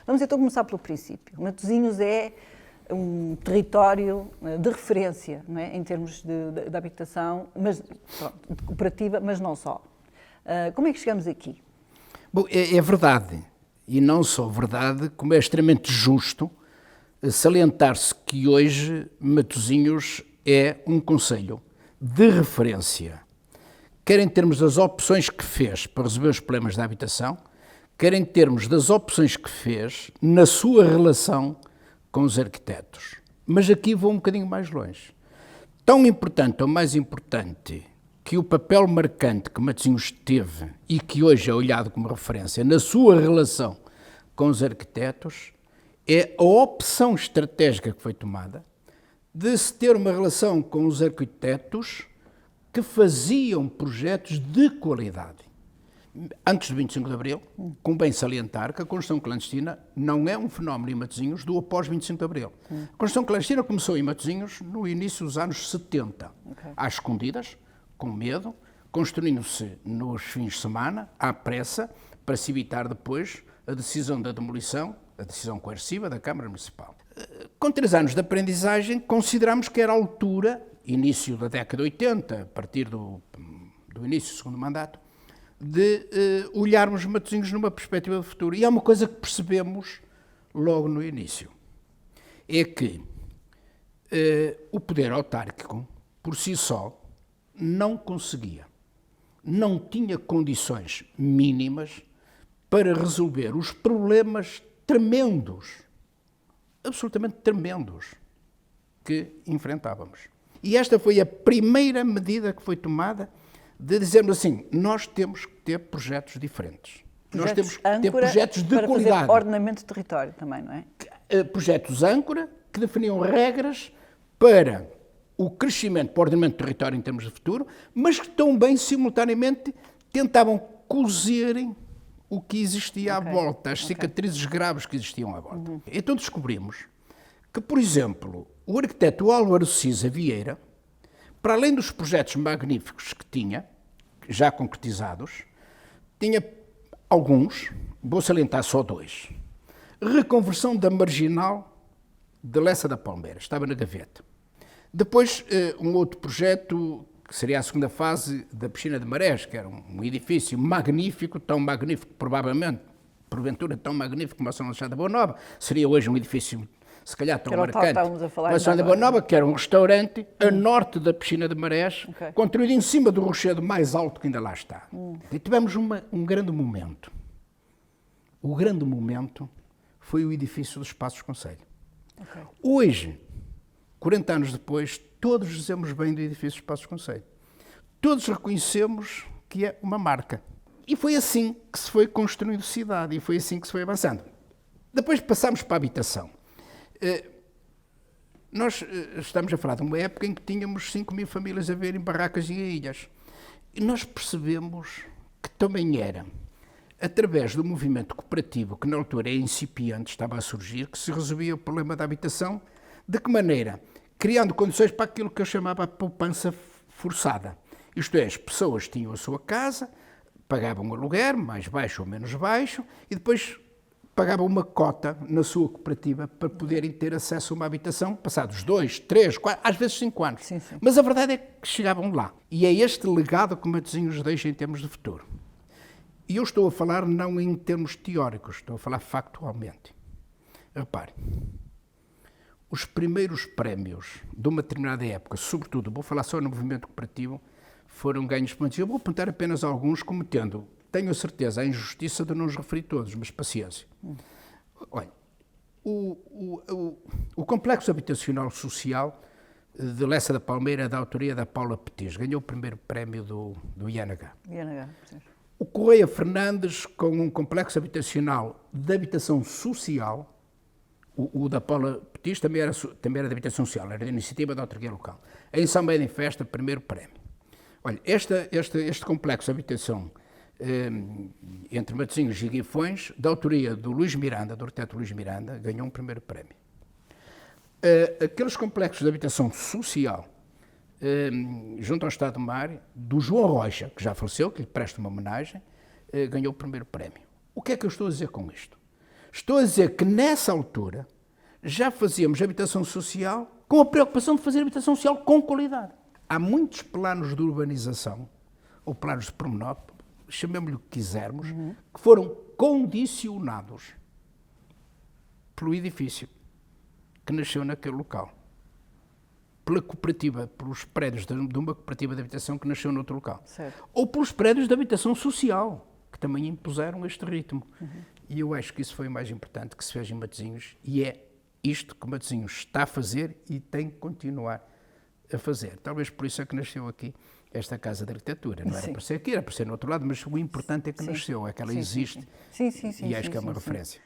Vamos então começar pelo princípio. Matosinhos é um território de referência, não é? Em termos de habitação, mas, pronto, de cooperativa, mas não só. Como é que chegamos aqui? Bom, é verdade, e não só verdade, como é extremamente justo salientar-se que hoje Matosinhos é um concelho de referência, quer em termos das opções que fez para resolver os problemas da habitação, quer em termos das opções que fez na sua relação com os arquitetos. Mas aqui vou um bocadinho mais longe. Tão importante ou mais importante que o papel marcante que Matosinhos teve e que hoje é olhado como referência na sua relação com os arquitetos é a opção estratégica que foi tomada de se ter uma relação com os arquitetos que faziam projetos de qualidade. Antes do 25 de Abril, convém salientar que a construção clandestina não é um fenómeno em Matosinhos do após 25 de Abril. A construção clandestina começou em Matosinhos no início dos anos 70, às escondidas, com medo, construindo-se nos fins de semana, à pressa, para se evitar depois a decisão da demolição, a decisão coerciva da Câmara Municipal. Com 3 anos de aprendizagem, consideramos que era a altura, início da década de 80, a partir do início do segundo mandato, de olharmos Matosinhos numa perspectiva de futuro. E há uma coisa que percebemos logo no início, é que o poder autárquico, por si só, não conseguia, não tinha condições mínimas para resolver os problemas tremendos, absolutamente tremendos, que enfrentávamos. E esta foi a primeira medida que foi tomada de dizermos assim, nós temos que ter projetos diferentes. Nós temos que ter projetos de qualidade. Para fazer ordenamento de território também, não é? Projetos âncora que definiam regras para o crescimento, para o ordenamento de território em termos de futuro, mas que também, simultaneamente, tentavam cozerem o que existia à volta, as cicatrizes graves que existiam à volta. Então descobrimos que, por exemplo, o arquiteto Álvaro Cisa Vieira, para além dos projetos magníficos que tinha, já concretizados, tinha alguns, vou salientar só 2. Reconversão da Marginal de Lessa da Palmeira, estava na gaveta. Depois, um outro projeto, que seria a segunda fase da Piscina de Marés, que era um edifício magnífico, tão magnífico, provavelmente, porventura tão magnífico como a São Alexandre da Boa Nova, seria hoje um edifício, se calhar, tão marcante. Mas São da Boa Nova, que era um restaurante a norte da Piscina de Marés, construído em cima do rochedo mais alto que ainda lá está. E tivemos um grande momento. O grande momento foi o edifício dos Passos Concelho. Hoje, 40 anos depois, todos dizemos bem do edifício dos Passos Concelho. Todos reconhecemos que é uma marca. E foi assim que se foi construindo cidade, e foi assim que se foi avançando. Depois passámos para a habitação. Nós estamos a falar de uma época em que tínhamos 5.000 famílias a ver em barracas e em ilhas. E nós percebemos que também era através do movimento cooperativo, que na altura é incipiente, estava a surgir, que se resolvia o problema da habitação. De que maneira? Criando condições para aquilo que eu chamava a poupança forçada. Isto é, as pessoas tinham a sua casa, pagavam um aluguer, mais baixo ou menos baixo, e depois pagavam uma cota na sua cooperativa para poderem ter acesso a uma habitação, passados 2, 3, 4, às vezes 5 anos. Sim, sim. Mas a verdade é que chegavam lá. E é este legado que o Matosinhos deixa em termos de futuro. E eu estou a falar não em termos teóricos, estou a falar factualmente. Repare, os primeiros prémios de uma determinada época, sobretudo, vou falar só no movimento cooperativo, foram ganhos por Matosinhos. Eu vou apontar apenas alguns, cometendo, tenho a certeza, a injustiça de não os referir todos, mas paciência. Olha, o Complexo Habitacional Social de Lessa da Palmeira, da autoria da Paula Petis, ganhou o primeiro prémio do INH. O Correia Fernandes, com um complexo habitacional de habitação social, o da Paula Petis também era de habitação social, era da iniciativa da autarquia local. Em São Bento em Festa, primeiro prémio. Olha, este complexo de habitação entre Matosinhos e Guifões, da autoria do Luís Miranda, do arquiteto Luís Miranda, ganhou um primeiro prémio. Aqueles complexos de habitação social, junto ao Estado do Mar, do João Rocha, que já faleceu, que lhe presta uma homenagem, ganhou o primeiro prémio. O que é que eu estou a dizer com isto? Estou a dizer que nessa altura já fazíamos habitação social com a preocupação de fazer habitação social com qualidade. Há muitos planos de urbanização, ou planos de pormenor, chamemos-lhe o que quisermos, que foram condicionados pelo edifício que nasceu naquele local, pela cooperativa, pelos prédios de uma cooperativa de habitação que nasceu noutro local, Certo. ou pelos prédios de habitação social, que também impuseram este ritmo. E eu acho que isso foi o mais importante que se fez em Matosinhos, e é isto que Matosinhos está a fazer e tem que continuar a fazer. Talvez por isso é que nasceu aqui esta Casa de Arquitetura. Não era Sim. para ser aqui, era para ser no outro lado, mas o importante é que Sim. nasceu, é que ela Sim, sim, existe sim. Sim, sim, sim, e acho sim, que é uma sim, sim. referência.